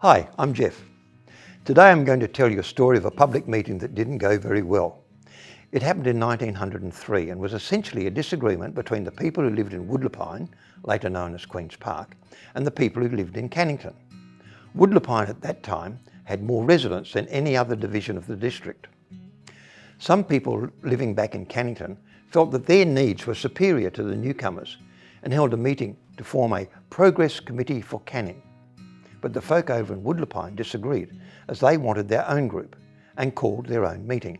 Hi, I'm Jeff. Today I'm going to tell you a story of a public meeting that didn't go very well. It happened in 1903 and was essentially a disagreement between the people who lived in Woodlepine, later known as Queen's Park, and the people who lived in Cannington. Woodlepine at that time had more residents than any other division of the district. Some people living back in Cannington felt that their needs were superior to the newcomers and held a meeting to form a Progress Committee for Canning. But the folk over in Woodlepine disagreed, as they wanted their own group and called their own meeting.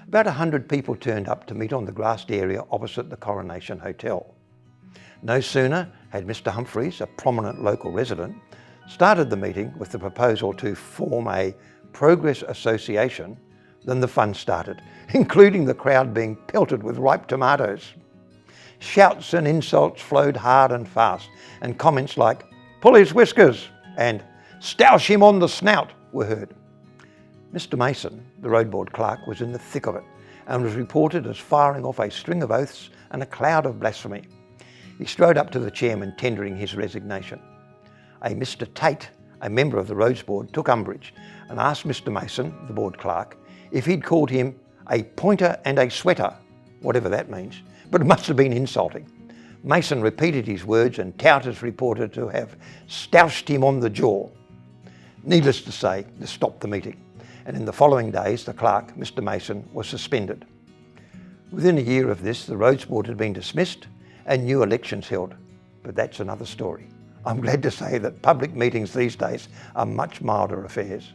About 100 people turned up to meet on the grassed area opposite the Coronation Hotel. No sooner had Mr. Humphreys, a prominent local resident, started the meeting with the proposal to form a Progress Association than the fun started, including the crowd being pelted with ripe tomatoes. Shouts and insults flowed hard and fast, and comments like, "Pull his whiskers," and "Stoush him on the snout" were heard. Mr. Mason, the road board clerk, was in the thick of it and was reported as firing off a string of oaths and a cloud of blasphemy. He strode up to the chairman tendering his resignation. A Mr. Tate, a member of the roads board, took umbrage and asked Mr. Mason, the board clerk, if he'd called him a pointer and a sweater, whatever that means, but it must have been insulting. Mason repeated his words and Tout is reported to have stoushed him on the jaw. Needless to say, this stopped the meeting, and in the following days the clerk, Mr. Mason, was suspended. Within a year of this, the roads board had been dismissed and new elections held, but that's another story. I'm glad to say that public meetings these days are much milder affairs.